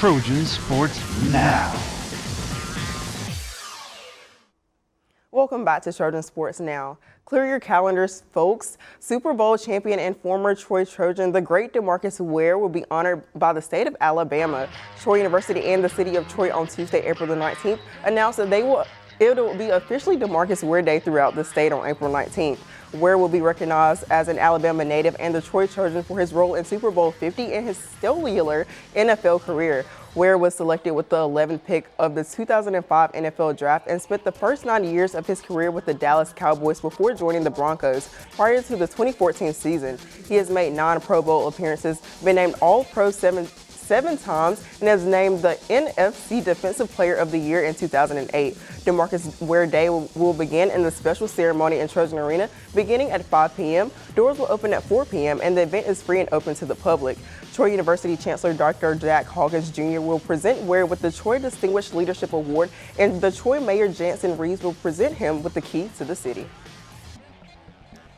Trojan Sports Now. Welcome back to Trojan Sports Now. Clear your calendars, folks. Super Bowl champion and former Troy Trojan, the great DeMarcus Ware, will be honored by the state of Alabama. Troy University and the city of Troy on Tuesday, April the 19th, announced that it will be officially DeMarcus Ware Day throughout the state on April 19th. Ware will be recognized as an Alabama native and the Troy Trojan for his role in Super Bowl 50 and his stellar NFL career. Ware was selected with the 11th pick of the 2005 NFL Draft and spent the first 9 years of his career with the Dallas Cowboys before joining the Broncos prior to the 2014 season. He has made 9 Pro Bowl appearances, been named All-Pro seven times, and has named the NFC Defensive Player of the Year in 2008. DeMarcus Ware Day will begin in the special ceremony in Trojan Arena beginning at 5 p.m. Doors will open at 4 p.m. and the event is free and open to the public. Troy University Chancellor Dr. Jack Hawkins Jr. will present Ware with the Troy Distinguished Leadership Award, and the Troy Mayor Jansen Reeves will present him with the key to the city.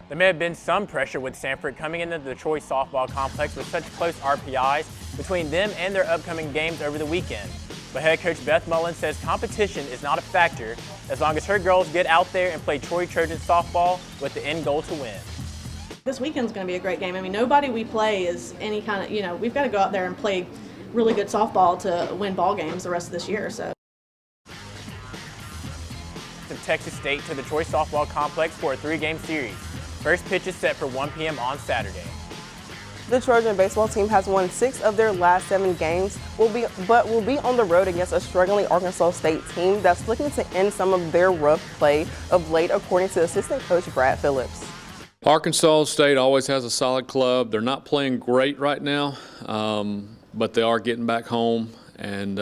There may have been some pressure with Sanford coming into the Troy softball complex with such close RPIs between them and their upcoming games over the weekend. But head coach Beth Mullen says competition is not a factor as long as her girls get out there and play Troy Trojan softball with the end goal to win. This weekend's going to be a great game. I mean, nobody we play is any kind of, we've got to go out there and play really good softball to win ball games the rest of this year. So. From Texas State to the Troy softball complex for a 3-game series. First pitch is set for 1 p.m. on Saturday. The Trojan baseball team has won 6 of their last 7 games, but will be on the road against a struggling Arkansas State team that's looking to end some of their rough play of late, according to assistant coach Brad Phillips. Arkansas State always has a solid club. They're not playing great right now, but they are getting back home, and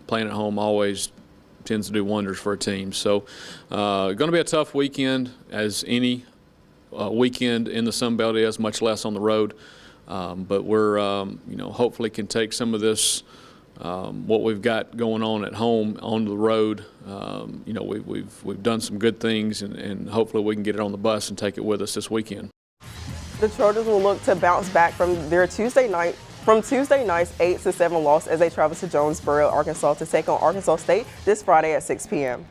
playing at home always tends to do wonders for a team. So going to be a tough weekend, as any weekend in the Sun Belt is, much less on the road. But we're hopefully can take some of this what we've got going on at home onto the road. We've done some good things, and hopefully we can get it on the bus and take it with us this weekend. The Trojans will look to bounce back from their Tuesday night's 8-7 loss as they travel to Jonesboro, Arkansas to take on Arkansas State this Friday at 6 p.m.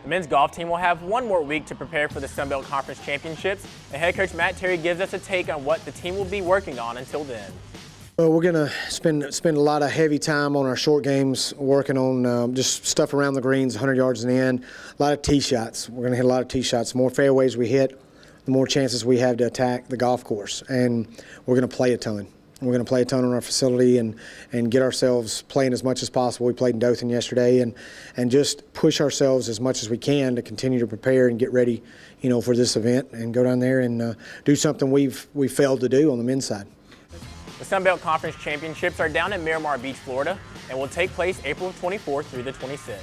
The men's golf team will have one more week to prepare for the Sun Belt Conference Championships, and head coach Matt Terry gives us a take on what the team will be working on until then. Well, we're going to spend a lot of heavy time on our short games, working on just stuff around the greens, 100 yards and in, a lot of tee shots. We're going to hit a lot of tee shots. The more fairways we hit, the more chances we have to attack the golf course, and we're going to play a ton. We're going to play a ton on our facility and get ourselves playing as much as possible. We played in Dothan yesterday and just push ourselves as much as we can to continue to prepare and get ready, for this event and go down there and do something we've failed to do on the men's side. The Sun Belt Conference Championships are down in Miramar Beach, Florida, and will take place April 24th through the 26th.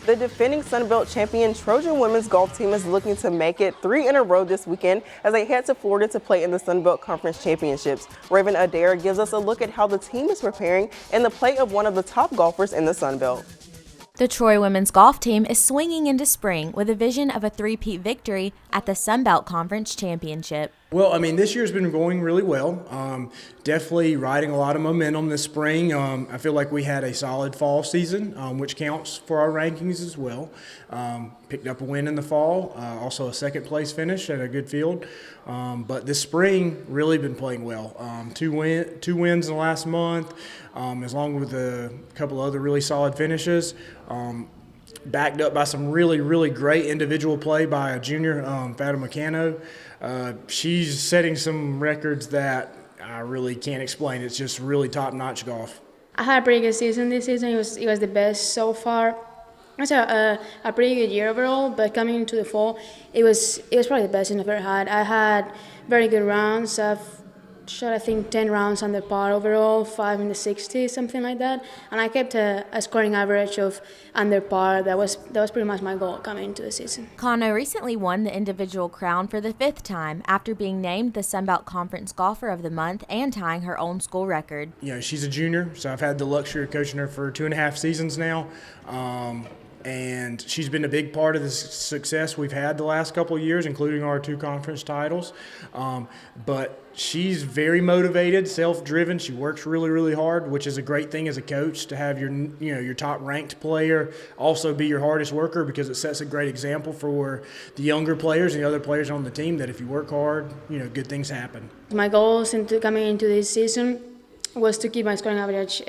The defending Sun Belt champion Trojan women's golf team is looking to make it 3 in a row this weekend as they head to Florida to play in the Sun Belt Conference Championships. Raven Adair gives us a look at how the team is preparing and the play of one of the top golfers in the Sun Belt. The Troy women's golf team is swinging into spring with a vision of a three-peat victory at the Sun Belt Conference Championship. Well, this year's been going really well. Definitely riding a lot of momentum this spring. I feel like we had a solid fall season, which counts for our rankings as well. Picked up a win in the fall, also a second-place finish at a good field. But this spring, really been playing well. Two wins in the last month, along with a couple other really solid finishes. Backed up by some really, really great individual play by a junior, Fatima Cano. She's setting some records that I really can't explain. It's just really top-notch golf. I had a pretty good season this season. It was the best so far. It's a pretty good year overall, but coming into the fall, it was probably the best I've ever had. I had very good rounds. I've shot, I think, 10 rounds under par overall, 5 in the 60s, something like that. And I kept a scoring average of under par. That was pretty much my goal coming into the season. Kano recently won the individual crown for the 5th time after being named the Sun Belt Conference Golfer of the Month and tying her own school record. She's a junior, so I've had the luxury of coaching her for 2.5 seasons now. and she's been a big part of the success we've had the last couple of years, including our 2 conference titles. But she's very motivated, self-driven. She works really, really hard, which is a great thing as a coach to have your top-ranked player also be your hardest worker, because it sets a great example for the younger players and the other players on the team that if you work hard, good things happen. My goals coming into this season was to keep my scoring average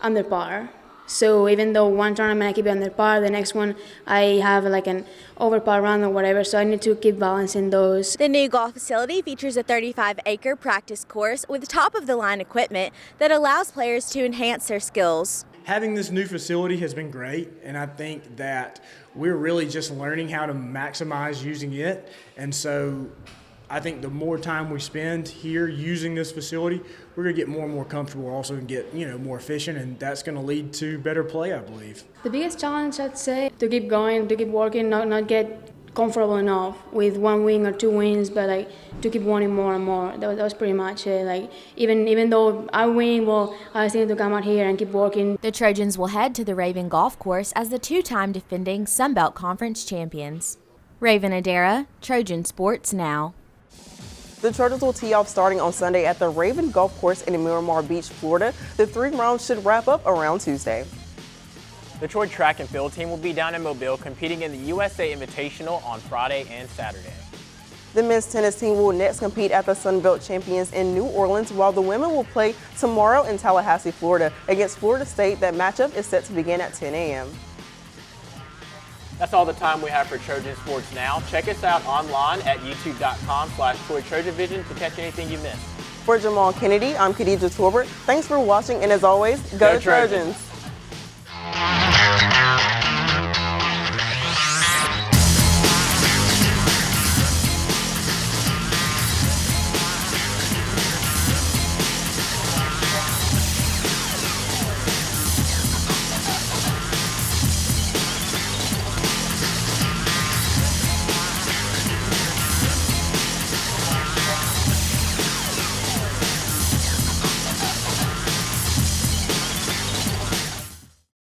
under par. So even though one tournament I keep it under par, the next one I have like an over par run or whatever, so I need to keep balancing those. The new golf facility features a 35-acre practice course with top-of-the-line equipment that allows players to enhance their skills. Having this new facility has been great, and I think that we're really just learning how to maximize using it. And so I think the more time we spend here using this facility, we're going to get more and more comfortable also and get, more efficient, and that's going to lead to better play, I believe. The biggest challenge, I'd say, to keep going, to keep working, not get comfortable enough with 1 win or 2 wins, but to keep wanting more and more. That was pretty much it. Even though I win, I still need to come out here and keep working. The Trojans will head to the Raven Golf Course as the 2-time defending Sun Belt Conference champions. Raven Adara, Trojan Sports Now. The Trojans will tee off starting on Sunday at the Raven Golf Course in Miramar Beach, Florida. The 3 rounds should wrap up around Tuesday. The Troy track and field team will be down in Mobile competing in the USA Invitational on Friday and Saturday. The men's tennis team will next compete at the Sun Belt Champions in New Orleans, while the women will play tomorrow in Tallahassee, Florida against Florida State. That matchup is set to begin at 10 a.m. That's all the time we have for Trojan Sports Now. Check us out online at youtube.com/Troy Trojan Vision to catch anything you missed. For Jahmal Kennedy, I'm Khadijah Torbert. Thanks for watching, and as always, go Trojans!